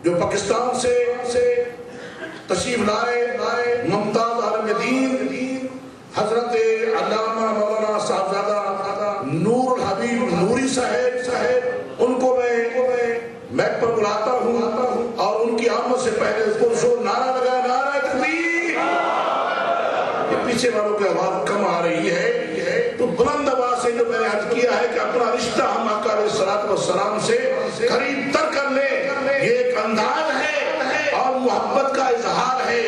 جو پاکستان سے تشریف لائے ممتاز عالم دین حضرت علامہ مولانا صاحبزادہ نور الحبیب نوری صاحب، ان کو میں میک پر بلاتا ہوں اور ان کی آمد سے پہلے پرزور نعرہ لگا، نعرہ تکبیر۔ یہ پیچھے والوں کی آواز کم آ رہی ہے تو بلند آواز سے جو میں نے عرض کیا ہے کہ اپنا رشتہ ہم آقا علیہ الصلوۃ والسلام سے قریب تر کر لیں، یہ ایک انداز ہے اور محبت کا اظہار ہے۔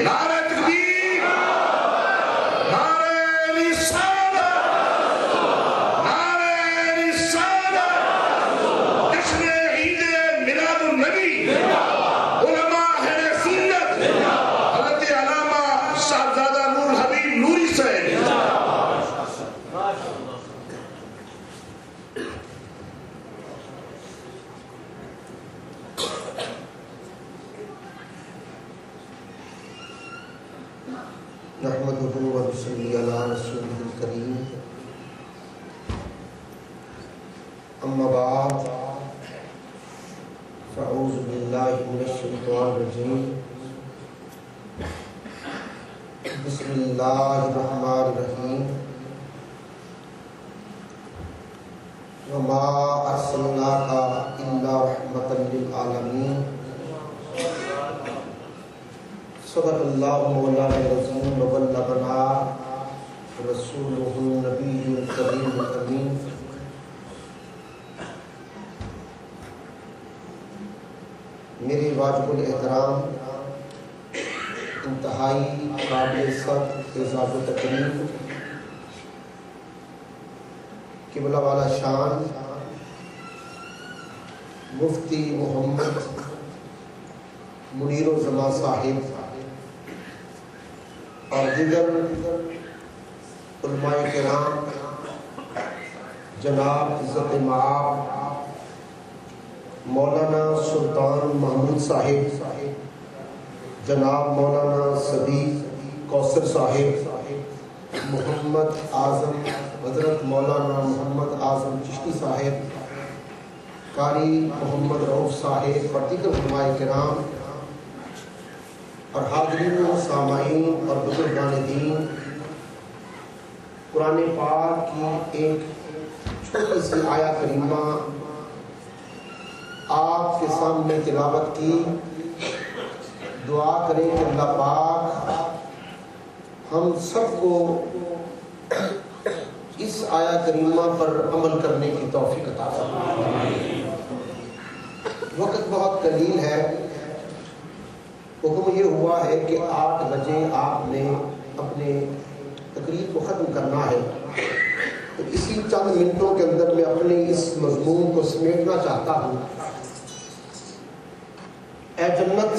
نعرہ تکبیر، نعرہ رسالت، نعرہ رسالت، جشن عید میلاد النبی، علماء اہل سنت، حضرت علامہ صاحبزادہ نور الحبیب نوری صاحب۔ نحمدہ و نصلی علی رسولہ الکریم، اما بعد فاعوذ باللہ من الشیطان الرجیم، بسم اللہ الرحمن الرحیم، وما ارسلناک الا رحمۃ للعالمین، صدق اللہ مولانا العظیم وبلغنا رسولہ النبی الکریم الامین۔ میرے واجب الاحترام انتہائی قابل اعزاز و تکریم قبلہ والا شان مفتی محمد منیر الزمان صاحب اور دیگر علماء کرام، جناب عزت مآب مولانا سلطان محمود صاحب، جناب مولانا صدیق کوثر صاحب، محمد اعظم حضرت مولانا محمد اعظم چشتی صاحب، قاری محمد رؤوف صاحب اور دیگر علماء کرام اور حاضرین و سامعین اور بزرگان دین، قرآن پاک کی ایک چھوٹی سی آیہ کریمہ آپ کے سامنے تلاوت کی۔ دعا کریں کہ اللہ پاک ہم سب کو اس آیہ کریمہ پر عمل کرنے کی توفیق عطا فرمائے۔ وقت بہت قلیل ہے، حکم یہ ہوا ہے کہ 8 بجے آپ نے اپنے تقریر کو ختم کرنا ہے، تو اسی چند منٹوں کے اندر میں اپنے اس مضمون کو سمیٹنا چاہتا ہوں۔ اے جنت،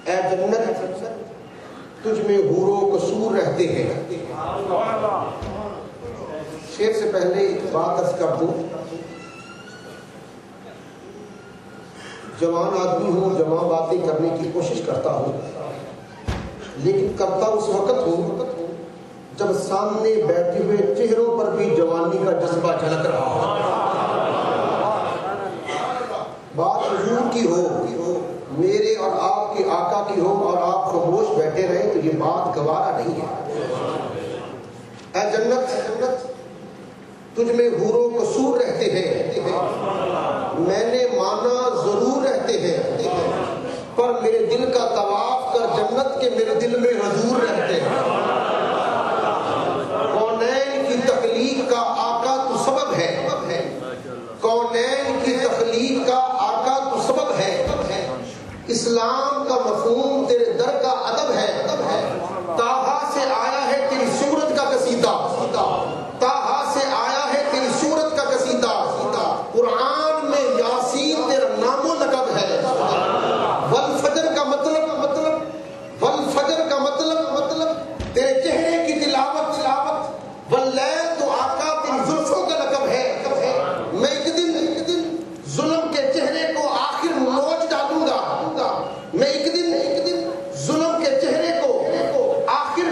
اے جنت تجھ میں حور و قصور رہتے ہیں۔ شعر سے پہلے ایک بات عرض کر دوں، جوان آدمی ہوں، جوان باتیں کرنے کی کوشش کرتا ہوں، لیکن کرتا اس وقت ہوں جب سامنے بیٹھے ہوئے چہروں پر بھی جوانی کا جذبہ جھلک رہا ہو۔ بات حضور کی ہو، میرے اور آپ کے آقا کی ہو، اور آپ خاموش بیٹھے رہیں تو یہ بات گوارا نہیں ہے۔ اے جنت تجھ میں حور و قصور رہتے ہیں، میں نے مانا ضرور رہتے ہیں، پر میرے دل کا طواف کر جنت کے میرے دل میں حضور رہتے ہیں۔ کونین کی تخلیق کا آقا تو سبب ہے، کونین کی تخلیق کا آقا تو سبب ہے، اسلام کا مفہوم تیرے در کا ادب ہے، طٰہٰ سے آیا ہے تیری صورت کا قصیدہ، طٰہٰ سے آیا ہے تیری صورت کا قصیدہ، قرآن میں یاسین تیرا نام و لقب ہے۔ والفجر کا مطلب والفجر کا مطلب تیرے چہرے کی تلاوت، واللیل تو آقا تیری زلفوں کا لقب ہے۔ میں ایک دن ظلم کے چہرے کو آخر نوچ ڈالوں گا، میں ایک دن ظلم کے چہرے کو آخر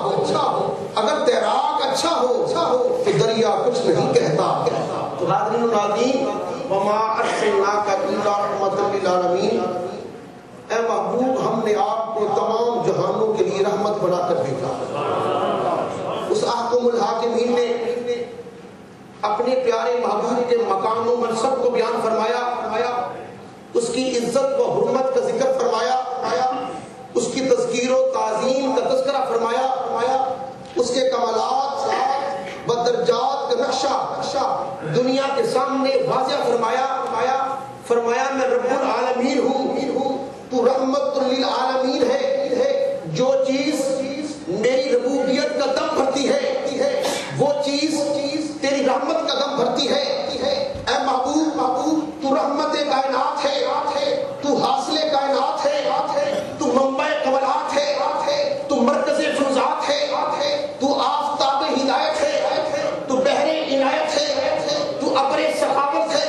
ہو اگر تیراک اچھا ہو تو دریا کچھ نہیں کہتا. تو حاضرین و ناظرین وما ارسلناک الا رحمۃ للعالمین، اے محبوب ہم نے آپ کو تمام جہانوں کے لیے رحمت بنا کر بھیجا. اس احکم الحاکمین نے اپنے پیارے محبوب کے مقام و منصب کو بیان فرمایا، اس کی عزت و حرمت کا ذکر فرمایا، اس کی تذکیر و تعظیم کا تذکرہ فرمایا، اس کے کمالات بدرجات کا نقشہ دنیا کے سامنے واضح فرمایا میں رب العالمین ہوں، تو رحمت للعالمین ہے. جو چیز میری ربوبیت کا دم بھرتی ہے وہ چیز تیری رحمت کا دم بھرتی ہے. اے محبوب تو رحمت کائنات ہے، تو حاصل کائنات ہے، تو منبع کمالات ہے، تو مرکز فیوزات ہے، تو آفتاب ہدایت ہے، تو بحر عنایت ہے، تو ابر سخاوت ہے،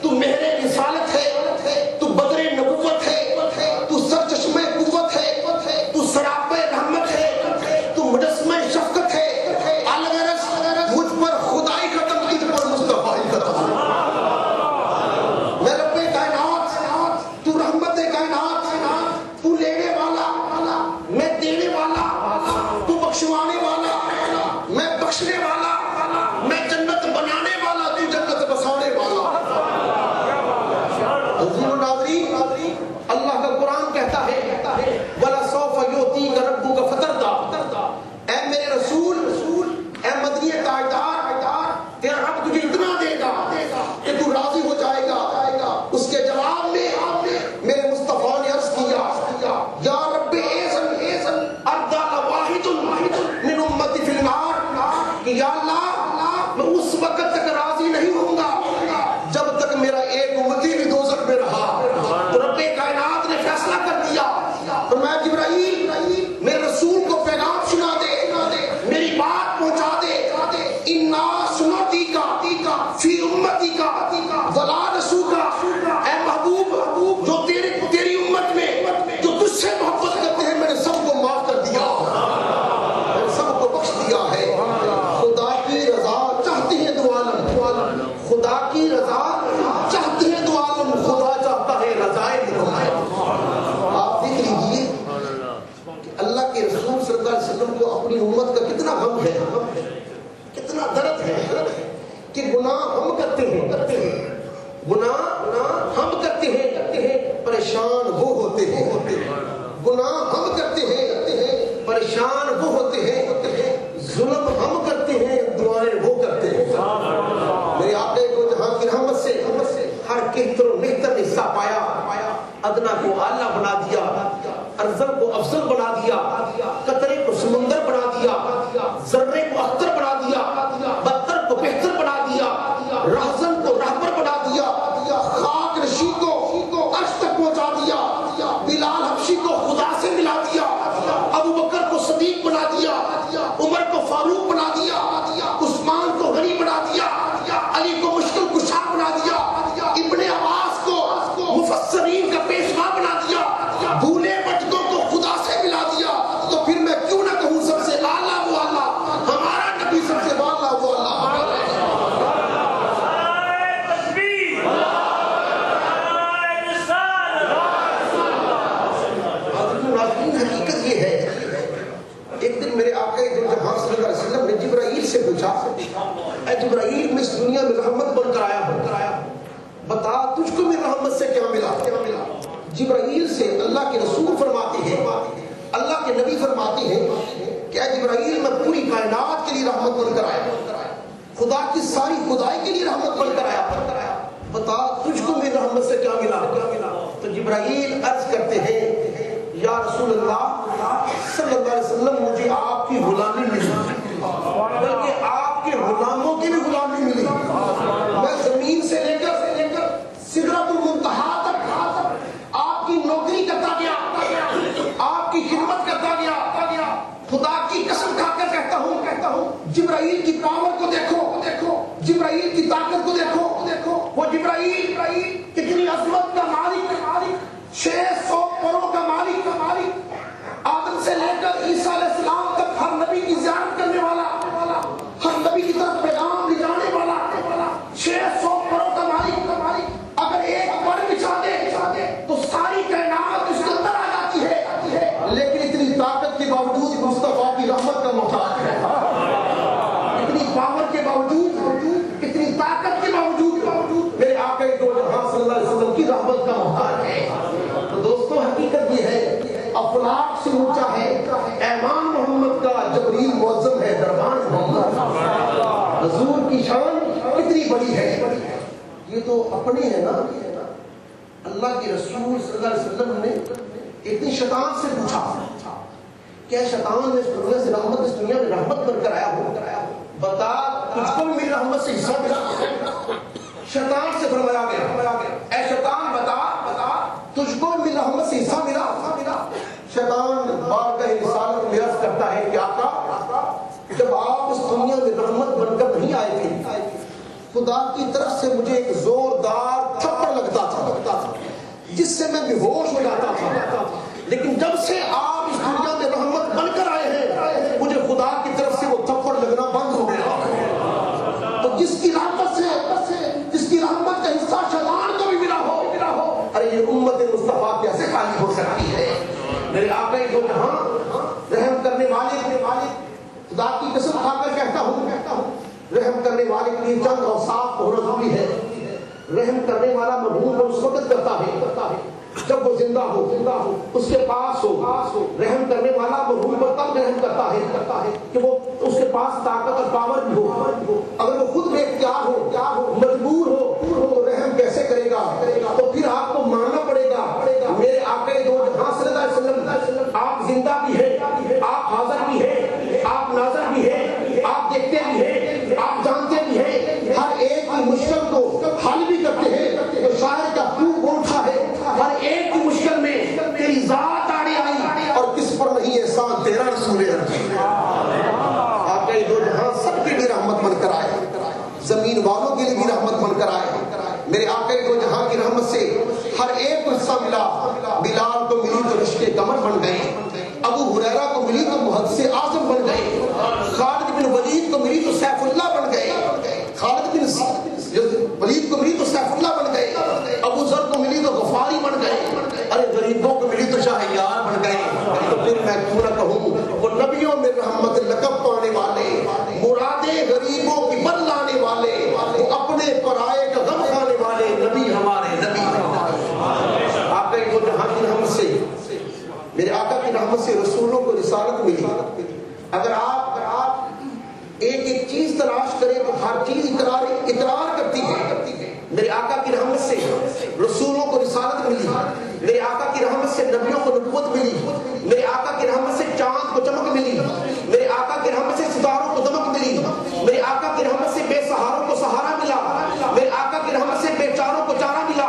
تو مہر رسالت ہے، تو بدر نبوت ہے، تو سرچشمہ قوت ہے، تو سراپہ رحمت ہے، تو مجسمہ شفقت ہے. الغرض مجھ پر خدائی کا دم، تجھ پر مصطفی کا دم. میں رب کائنات، تو رحمت کائنات، تو لینے والا، میں دینے والا، تو بخشوانے والا، میں بخشنے والا، میں جنت بنانے والا، تو جنت بسانے والا. حضور ناظرین اللہ کا قرآن کہتا ہے وَلَسَوْفَ يُعْطِيكَ رَبُّكَ فَتَرْضَىٰ. اے میرے رسول، اے مدنی تاجدار، تیرا رب تجھے اتنا دے گا کہ تو راضی ہو جائے گا. اس کے جواب میں میرے مصطفیٰ نے عرض کیا یا رب ایزن اردال واحد من امتی فی النار، کہ یا اللہ میں اس وقت تک راضی نہیں ہوں گا جب تک میرا ایک امتی بھی دوزخ میں رہا. تو رب کائنات نے فیصلہ کر دیا، فرمایا جبرائیل میرے رسول کو پیغام سنا دے، میری بات پہنچا دے. انا سنتیکا فی امتیکا ولا نسوکا. اے محبوب جو تیری امت میں جو تجھ سے محبت کرتے ہیں میں نے سب کو معاف کر دیا، میں نے سب کو بخش دیا ہے. خدا کی رضا چاہتے ہیں دو عالم، خدا کی رضا چاہتے ہیں دو عالم، خدا چاہتا ہے رضائے محمد. آپ دیکھ لیجیے کہ اللہ کے رسول صلی اللہ علیہ وسلم کو اپنی امت کا کتنا غم ہے، کتنا درد ہے کہ گناہ ہم کرتے ہیں، گناہ ہم کرتے ہیں، پریشان وہ ہوتے ہیں. گناہ ہم کرتے ہیں، پریشان وہ ہوتے ہیں. ظلم ہم کرتے ہیں، دعائیں وہ کرتے ہیں. میرے آقا کو جہاں کی رحمت سے ہر کہتر و نہتر نے حصہ پایا. ادنا کو اعلیٰ بنا دیا، ارذل کو افضل بنا دیا، قطرے کو سمندر بنا دیا، ذرے کو اختر بنا دیا، بدتر کو بہتر بنا دیا، رہزن کو رہبر بنا دیا، خاک نشی کو عرش تک پہنچا دیا، بلال حبشی کو خدا سے ملا دیا، ابو بکر کو صدیق بنا دیا، عمر کو فاروق بنا دیا، عثمان کو غنی بنا دیا، علی کو مشکل کشا بنا دیا، ابن عباس کو مفسرین کا پیشوا بنا دیا، بھولے بچوں کو خدا سے ملا دیا. تو پھر میں کیوں نہ کہوں سب سے اعلیٰ وہ اللہ، ہمارا نبی سب سے بالا وہ اللہ. حقیقت یہ ہے، ایک دن میرے آقا دو جہاں صلی اللہ علیہ وسلم نے جبرائیل سے پوچھا اے جبرائیل میں اس دنیا میں رحمت بن کر آیا، بتا تجھ کو میری رحمت سے کیا ملا. جبرائیل سے اللہ کے رسول فرماتے ہیں، اللہ کے نبی فرماتے ہیں کہ اے جبرائیل میں پوری کائنات کے لیے رحمت بن کر آیا، خدا کی ساری خدائی کے لیے رحمت بن کر آیا، بتا تجھ کو میری رحمت سے کیا ملا. تو جبرائیل عرض کرتے ہیں یا رسول اللہ صلی اللہ علیہ وسلم مجھے آپ کی غلامی ملی، بلکہ آپ کے غلاموں کی بھی غلامی ملی. میں زمین سے لے کر سدرۃ المنتہا تک آپ کی نوکری کرتا گیا، آپ کی خدمت کرتا گیا. خدا کی قسم کھا کر کہتا ہوں جبرائیل کی پاور کو دیکھو، جبرائیل کی طاقت کو دیکھو. وہ جبرائیل کتنی عظمت کا مالک، 600 پروں کا مالک، آدم سے لے کر عیسیٰ علیہ السلام تک ہر معظم ہے دربان محمد. حضور کی شان کتنی بڑی ہے. یہ تو اپنے ہیں نا. اللہ کے رسول صلی اللہ علیہ وسلم نے ایک دن شیطان سے پوچھا کیا شیطان نے اس دنیا سے رحمت, اس دنیا میں رحمت بن کر آیا ہو, بتا تجھ کو بھی میری رحمت سے حصہ ملا. شیطان سے فرمایا گیا اے شیطان بتا تجھ کو میری رحمت سے حصہ ملا. شیطان بارگاہ رسالت میں عرض کرتا ہے کہ آقا جب آپ اس دنیا میں رحمت بن کر نہیں آئے تھے خدا کی طرف سے مجھے ایک زوردار تھپڑ لگتا تھا جس سے میں بے ہوش ہو جاتا تھا, لیکن جب سے آپ اس دنیا میں رحمت بن کر آئے ہیں مجھے خدا کی طرف سے وہ تھپڑ لگنا بند ہو گیا. تو جس کی رحمت کا حصہ شیطان کو بھی ملا ہو, ارے یہ امت مصطفیٰ کیسے خالی ہو سکتی ہے. میرے آقا دو جہاں رحم کرنے والے خدا کی قسم کھا کر کہتا ہوں رحم کرنے والے کے لیے چند اوصاف ہونا ضروری ہے. رحم کرنے والا محبوب اس وقت کرتا ہے جب وہ زندہ ہو, اس کے پاس ہو. رحم کرنے والا محبوب پر تب رحم کرتا ہے کہ وہ اس کے پاس طاقت اور پاور بھی ہو. اگر وہ خود بے اختیار ہو, مجبور ہو تو رحم کیسے کرے گا. تو پھر آپ کو ماننا پڑے گا میرے آقا دو جہاں صلی اللہ علیہ وسلم آپ زندہ بھی ہے, آپ حاضر بھی ہے, آپ ناظر بھی ہے, آپ دیکھتے بھی ہے, آپ جانتے بھی ہے, ہر ایک کی مشکل کو حل بھی کرتے ہیں. تو شاعر کا خوب اٹھا ہے ہر ایک کی مشکل میں تیری ذات آڑی آئی اور کس پر نہیں احسان تیرا رسول ہے. آقا دو جہاں سب کے لیے رحمت بن کر آئے, زمین والوں کے لیے بھی رحمت بن کر آئے. میرے آقا دو جہاں کی رحمت سے ہر ایک کو حصہ ملا. بلال کو ملی تو رشتے کمر بن گئے, ابو ہریرہ کو ملی تو محدث اعظم بن گئے, خالد بن ولید کو ملی تو سیف اللہ بن گئے, خالد بن ولید کو ملی تو سیف اللہ بن گئے, ابو ذر کو ملی تو غفاری بن گئے, ارے غریبوں کو ملی تو شاہیار بن گئے. تو پھر میں کیوں نہ کہوں وہ نبیوں میں رحمت لقب پانے والے, مرادیں غریبوں کی بن لانے والے, وہ اپنے پرائے کا غم کھانے والے نبی ہمارے نبی. آقا کو جہاں کی رحمت سے میرے آقا کی رحمت سے رسولوں کو رسالت ملی. اگر آپ ایک چیز تلاش کریں تو ہر چیز اقرار کرتی ہے. میرے آقا کی رحمت سے رسولوں کو رسالت ملی, میرے آقا کی رحمت سے نبیوں کو نبوت ملی, میرے آقا کی رحمت سے چاند کو چمک ملی, میرے آقا کی رحمت سے ستاروں کو دمک ملی, میرے آقا کی رحمت سے بے سہاروں کو سہارا ملا, میرے آقا کی رحمت سے بے چاروں کو چارہ ملا,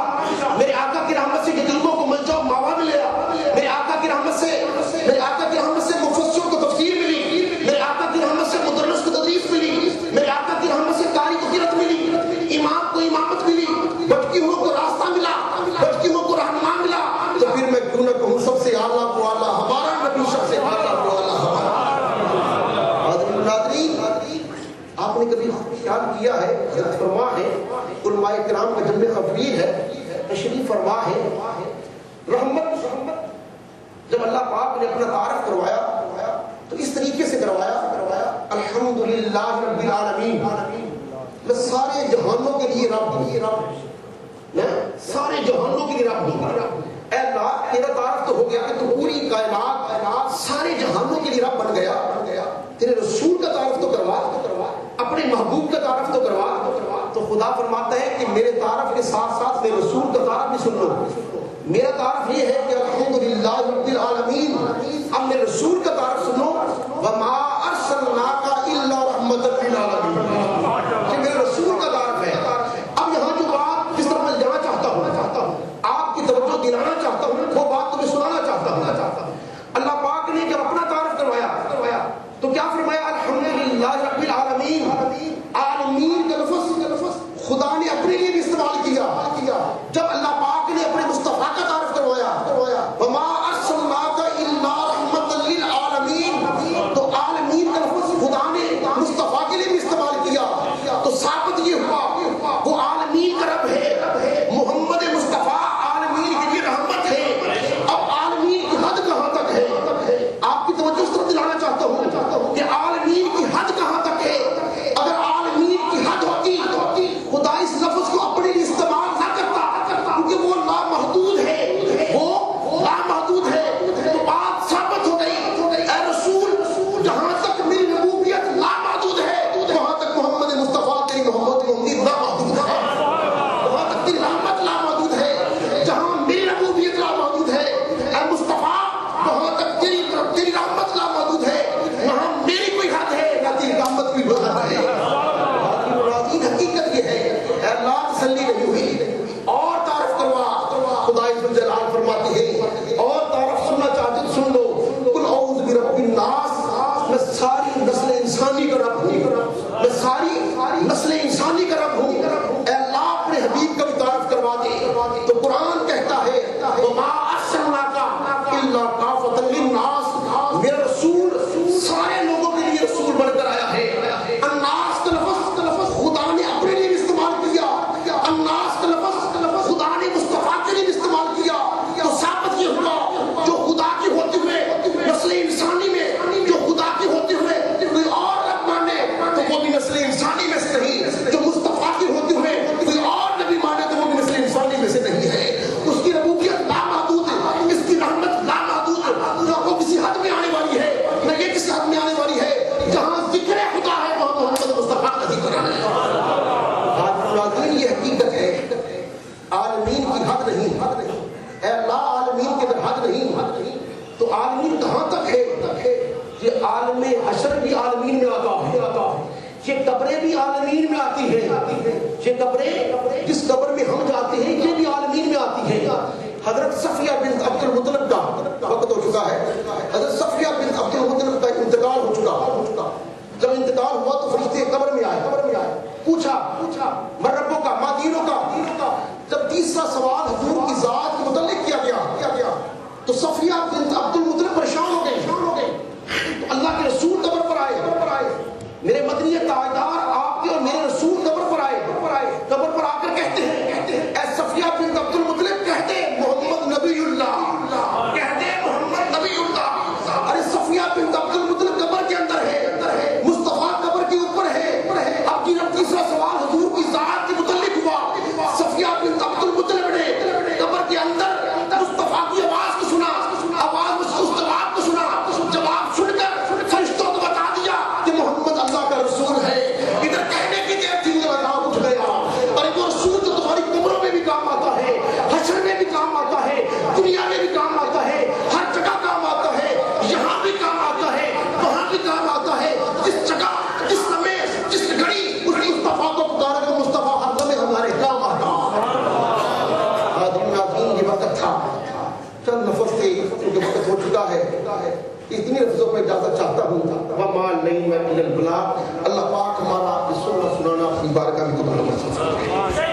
میرے آقا کی رحمت سے یتیموں کو ملجا و ماوا ملا, میرے آقا کی رحمت سے مفسروں کو تفسیر ملی, میرے آقا کی رحمت سے مدرس کو تدریس ملی, میرے آقا کی رحمت سے قاری کو قرات ملی, امام کو امامت ملی, بھٹکیوں کو راستہ ملا, بھٹکیوں کو رہنما ملا. تو پھر میں کیوں نہ کہوں سب سے اعلیٰ کو اعلیٰ ہمارا نبی, سب سے اعلیٰ کو اعلیٰ ہمارا. آپ نے کبھی خیال کیا ہے, حضرت فرما ہے علماء کرام کا جنب خفیر ہے, تشریف فرما ہے رحمت. جب اللہ پاک نے اپنا تعارف کروایا تو اس طریقے سے کروایا الحمدللہ رب العالمین, میں سارے جہانوں کے لیے رب, میں سارے جہانوں کے لیے رب ہوں. اے اللہ تیرا تعارف تو ہو گیا کہ تو پوری کائنات سارے جہانوں کے لیے رب بن گیا, تیرے رسول کا تعارف تو کروا, اپنے محبوب کا تعارف تو کروا. تو خدا فرماتا ہے کہ میرے تعارف کے ساتھ ساتھ میرے رسول کا تعارف بھی سن لو. میرا تعارف یہ ہے کہ الحمدللہ رب العالمین, اب میرے رسول کا تعارف سنو, وما ارسلناک الا رحمۃ للعالمین, یہ میرے رسول کا تعارف ہے. اب یہاں جو بات جس طرح میں جانا چاہتا ہوں, آپ کی توجہ دلانا چاہتا ہوں, وہ بات تمہیں سنانا چاہتا ہوں. اللہ پاک نے جب اپنا تعارف کروایا تو کیا فرمایا الحمدللہ رب العالمین. عالمین کا لفظ خدا نے اپنے لیے بھی استعمال کیا. جب اللہ پاک نے اپنے مصطفیٰ کا تعارف کروایا وما ارسلناک الا رحمۃ للعالمین, تو عالمین کا لفظ خدا نے مصطفیٰ کے لیے بھی استعمال کیا. تو ثابت یہ ہوا وہ عالمین کا رب ہے, محمد مصطفیٰ عالمین کے لیے رحمت ہے. اب عالمین کی حد کہاں تک ہے, آپ کی توجہ اس طرف دلانا چاہتا ہوں کہ عالمین کی حد کہاں تک ہے. اگر عالمین کی حد ہوتی خدا اس لفظ ساری نسل انسانی کا رب ہوں، میں ساری نسل انسانی کا رب ہوں، اے اللہ اپنے حبیب کا بھی تعارف کروا دے۔ تو قرآن کہتا ہے وَمَا أَرْسَلْنَاكَ إِلَّا كَافَةً لِلنَّاسِ، میرا رسول سارے لوگوں کے لیے رسول بن کر آیا ہے۔ الناس کا لفظ خدا نے اپنے لیے استعمال کیا، الناس کا لفظ خدا نے مصطفیٰ کے لیے استعمال کیا، تو ثابت یہ ہوا جو خدا کی ہوتے ہوئے نسل انسانی میں، جو خدا کی ہوتے ہوئے کوئی اور رب مانے تو وہ بھی نسل انسانی میں سے نہیں، جو مصطفیٰ کی ہوتے ہوئے کوئی اور نبی مانے تو وہ بھی نسل انسانی میں سے نہیں ہے۔ اس کی ربوبیت لامحدود ہے، اس کی رحمت لامحدود ہے، نہ وہ کسی حد میں آنے والی ہے نہ یہ کسی حد میں آنے والی ہے۔ جہاں ذکر خدا ہے وہاں محمد مصطفیٰ کا ذکر ہے۔ یہ حقیقت ہے، عالمین کی حد نہیں، اے اللہ عالمین کے در حد نہیں، تو عالمین کہاں تک ہے؟ یہ عالم حشر بھی عالمین میں آتا ہے، یہ قبریں بھی عالمین میں آتی ہیں، یہ قبریں جس قبر میں ہم جاتے ہیں یہ بھی عالمین میں آتی ہیں۔ حضرت صفیہ بنت عبد المطلب کا وقت ہو چکا ہے، حضرت صفیہ بنت عبد المطلب کا انتقال ہو چکا۔ جب انتقال ہوا تو فرشتے قبر میں آئے، پوچھا من ربوں کا، ما دینوں کا۔ جب تیسرا سوال حضور کی ذات کے متعلق کیا گیا تو صفیہ بنت عبد المطلب پریشان ہو گئے۔ تو اللہ کے رسول قبر پر آئے، میرے مدنی تاجدار آپ کے اور میرے رسول قبر پر آئے، قبر پر آ کر کہتے ہیں اے صفیہ بنت عبد المطلب، کہتے محمد نبی اللہ، کہتے محمد نبی اللہ۔ ارے صفیہ بنت عبد المطلب قبر کے اندر ہے، مصطفیٰ قبر کے اوپر ہے۔ اب جب تیسرا سوال حضور کی ذات کے متعلق ہوا، صفیہ بنت عبد المطلب نے قبر کے اندر مصطفیٰ کی آواز کو سنا، آواز اس جواب کو سنا، جواب سن کر فرشتوں کو بتا دیا کہ محمد اللہ کا رسول ہے۔ ادھر کہنے کی دیر تھی ادھر عذاب اٹھ گیا، اور وہ رسول جو تمہاری قبروں میں بھی کام آتا ہے، حشر میں بھی کام آتا ہے، دنیا میں بھی کام آتا ہے، ہر جگہ کام آتا ہے، یہاں بھی کام آتا ہے، وہاں بھی کام آتا ہے۔ جس جگہ، جس سمے، جس گھڑی اس مصطفیٰ کو پکارے تو مصطفیٰ ہر لمحے ہمارے کام آتا۔ یہ وقت تھا، چند نفس تھے کیونکہ وقت ہو چکا ہے، اتنی لفظوں میں اجازت چاہتا ہوں۔ وَمَا عَلَيْنَا إِلَّا الْبَلَاغُ، اللہ پاک ہمارا آپ کی سننا سنانا اپنی بارگاہ میں قبول فرمائے۔